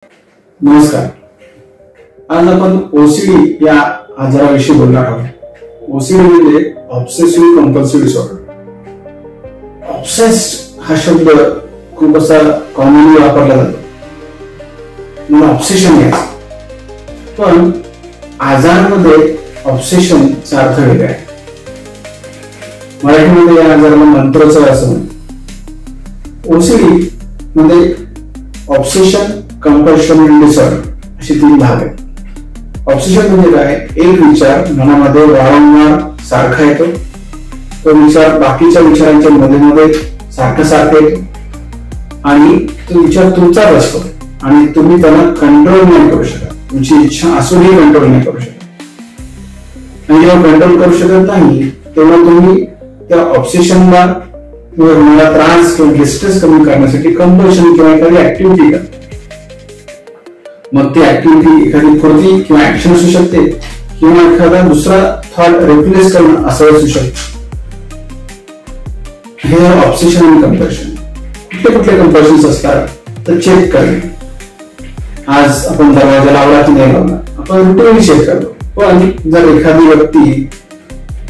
नमस्कार. आज आपण ओसीडी या आजाराविषयी बोलणार आहोत. ओसीडी म्हणजे ऑब्सेसिव्ह कंपल्सिव्ह डिसऑर्डर. ऑब्सेस्ड हा शब्द खूप असा कॉमनली वापरला जातो. मला ऑब्सेशन घ्यायचं, पण आजारामध्ये ऑब्सेशनचा अर्थ वेगळा आहे. मराठीमध्ये या आजाराला मंत्रच असं म्हणतात. ओसीडी मध्ये ऑब्सेशन, कंपल्शन आणि डिसऑर्डर असे 3 भाग आहेत. ऑब्सेशन म्हणजे काय? एक विचार मनामध्ये वारंवार सारखा येतो. तो विचार बाकीच्या विचारांच्या मध्ये सारखा येतो आणि तो विचार तुमचाच असतो आणि तुम्ही त्याला कंट्रोल नाही करू शकत. तुमची इच्छा असूनही कंट्रोल नाही करू शकत. आणि जेव्हा कंट्रोल करू शकत नाही तेव्हा तुम्ही त्या ऑब्सेशनला किंवा तुम्हाला त्रास किंवा डिस्ट्रेस कमी करण्यासाठी कंपल्शन किंवा एखादी ऍक्टिव्हिटी करा. मग ती ऍक्टिव्हिटी एखादी कृती किंवा ऍक्शन असू शकते किंवा एखादा दुसरा थॉट रिप्लेस करणं असं असू शकतं. हे ऑब्सेशन आणि कंपल्शन. कुठले कंपल्शन्स असतात तर चेक करणे. आज आपण दरवाजा लावला की नाही लावला आपण रुटीनली चेक करतो. पण जर एखादी व्यक्ती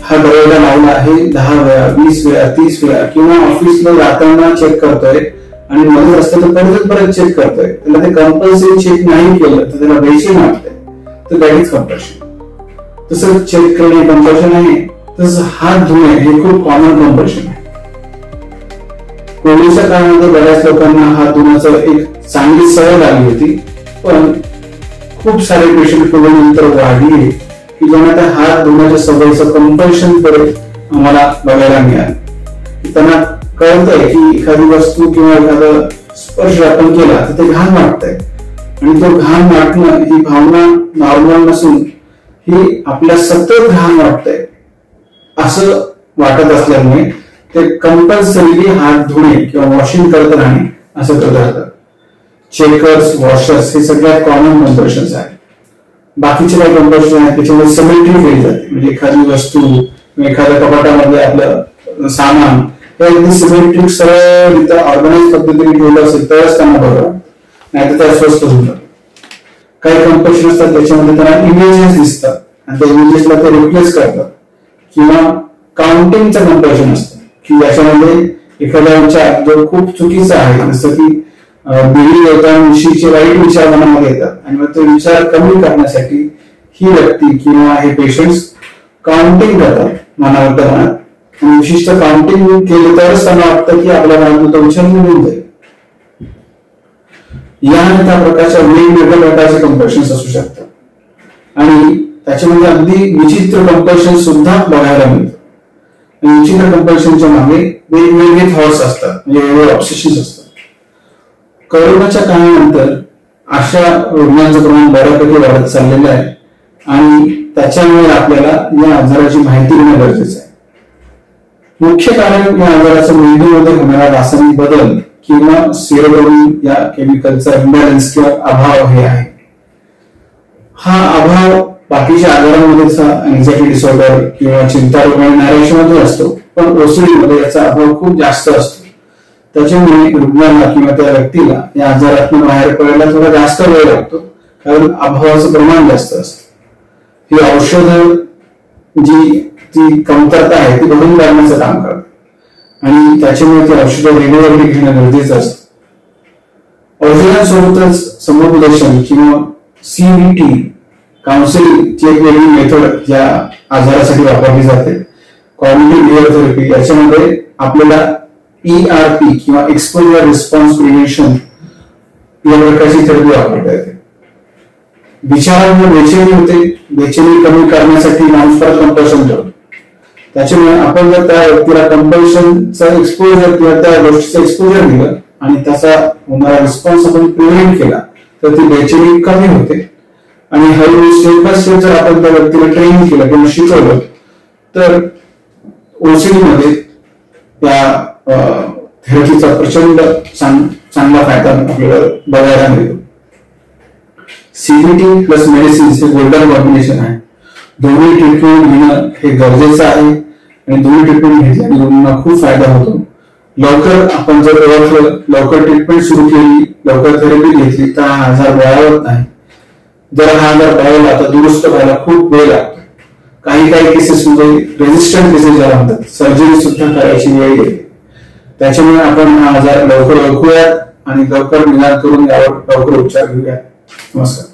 हा दरवाजा लावला आहे 10 वेळा, 20 वेळा, 30 वेळा किंवा ऑफिसला जाताना चेक करतोय आणि मध्ये रस्त्यात परत चेक करतोय, त्याला ते कंपल्सरी चेक नाही केलं तर त्याला बेचैन वाटतंय, तर दॅट इज कंपल्शन. तसं चेक करणे कंपल्शन आहे. तसं हात धुणे हे खूप कॉमन कंपल्शन आहे. कोविडच्या काळामध्ये बऱ्याच लोकांना हात धुण्याचं एक चांगली सवय लागली होती, पण खूप सारे पेशंट कोविड नंतर वाढले की ज्यांना त्या हात धुण्याच्या सवयीचं कंपल्शन करत आम्हाला बघायला मिळालं. त्यांना कळतंय की एखादी वस्तू किंवा एखादा स्पर्श आपण केला तर ते घाण वाटतंय आणि तो घाण वाटणं ही भावना नॉर्मल नसून ही आपल्या सतत घाण वाटतंय असं वाटत असल्यामुळे ते कंपल्सरीली हात धुणे किंवा वॉशिंग करत राहणे असं करत राहतात. चेकर्स, वॉशर्स हे सगळ्यात कॉमन कंपल्शन्स आहेत. बाकीचे काही कंपल्शन आहेत त्याच्यामध्ये सिमेट्री केली जाते. म्हणजे एखादी वस्तू किंवा एखाद्या कपाटामध्ये आपलं सामान हे अगदी सिमेट्रिक सरळ ऑर्गनाइज पद्धतीने ठेवलं असेल तरच त्यांना बरं, नाही तर त्या स्वस्त होतात. काही कंपल्शन असतात त्याच्यामध्ये त्यांना इमेजेस दिसतात आणि त्या इमेजेसला ते रिप्लेस करतात. किंवा काउंटिंगचं कंपल्शन असतं की याच्यामध्ये एखादा विचार जो खूप चुकीचा आहे, जसं की बिली देवतांविषयीचे वाईट विचार मनामध्ये येतात आणि मग ते विचार कमी करण्यासाठी ही व्यक्ती किंवा हे पेशंट्स काउंटिंग करतात मनातल्या मनात. विशिष्ट काउंटिंग केलं तरच त्यांना वाटतं की आपल्या मनात तो विचार निघून जाईल. या आणि त्या प्रकारच्या वेगवेगळ्या प्रकारचे कंपल्शन्स असू शकतात आणि त्याच्यामध्ये अगदी विचित्र कंपल्शन सुद्धा बघायला मिळतं. विचित्र कंपल्शनच्या मागे वेगवेगळे थॉट्स असतात, म्हणजे वेगवेगळे ऑब्सेशन्स असतात. कोरोनाच्या काळानंतर अशा रुग्णांचं प्रमाण बऱ्यापैकी वाढत चाललेलं आहे आणि त्याच्यामुळे आपल्याला या आजाराची माहिती घेणं गरजेचं आहे. मुख्य कारण या आजाराचा मेंदूमध्ये होणारा रासायनिक बदल किंवा सेरोटोनिन या केमिकलचा इम्बॅलन्स किंवा अभाव हे आहे. हा अभाव बाकीच्या आजारांमध्येचा अँझायटी डिसऑर्डर किंवा चिंता रोग आणि नैराश्यामध्ये असतो, पण ओसीडी मध्ये याचा अभाव खूप जास्त असतो. त्याच्यामुळे रुग्णाला किंवा त्या व्यक्तीला या आजारातून बाहेर पडायला थोडा जास्त वेळ लागतो, कारण अभावाचं प्रमाण जास्त असतं. ही औषधं जी ती कमतरता आहे ती भरून काढण्याचं काम करतात आणि त्याच्यामुळे ती औषधं रेग्युलरली घेणं गरजेचं असतं. औषधांसोबतच समुपदेशन किंवा CBT काउन्सिलिंग ची एक वेगळी मेथड या आजारासाठी वापरली जाते. कॉग्निटिव्ह बिहेवियर थेरपी याच्यामध्ये आपल्याला ERP किंवा एक्सपोजर रिस्पॉन्स प्रिव्हेन्शन या प्रकारची थेरपी वापरता येते. विचारांना बेचैनी होते, बेचैनी कमी करण्यासाठी माणूस परत कंपल्शन करतो. त्याच्यामुळे आपण जर त्या व्यक्तीला कंपल्शनचा एक्सपोजर किंवा त्या गोष्टीचा एक्सपोजर दिलं आणि त्याचा होणारा रिस्पॉन्स आपण प्रिव्हेंट केला तर ती बेचैनी कमी होते आणि हळूहळू स्टेप बाय स्टेप जर आपण त्या व्यक्तीला ट्रेनिंग केलं किंवा शिकवलं तर ओसीडी मध्ये त्या थेरपीचा प्रचंड चांगला फायदा आपल्याला बघायला मिळतो. CBT प्लस मेडिसिन हे गोल्डन कॉम्बिनेशन आहे. दोन्ही ट्रीटमेंट घेणं हे गरजेचं आहे आणि दोन्ही ट्रीटमेंट घेतल्याने रुग्णांना खूप फायदा होतो. लवकर आपण जर ओळखलं, लवकर ट्रीटमेंट सुरू केली लवकर थेरपी घेतली तर हा आजार बळावत नाही. जर हा आजार बळावला तर दुरुस्त व्हायला खूप वेळ लागतो. काही केसेस मध्ये रेजिस्टंट केसेस ज्याला म्हणतात, सर्जरी सुद्धा करायची वेळ येते. त्याच्यामुळे आपण हा आजार लवकर ओळखूयात आणि लवकर निदान करून यावर लवकर उपचार घेऊया. नमस्कार.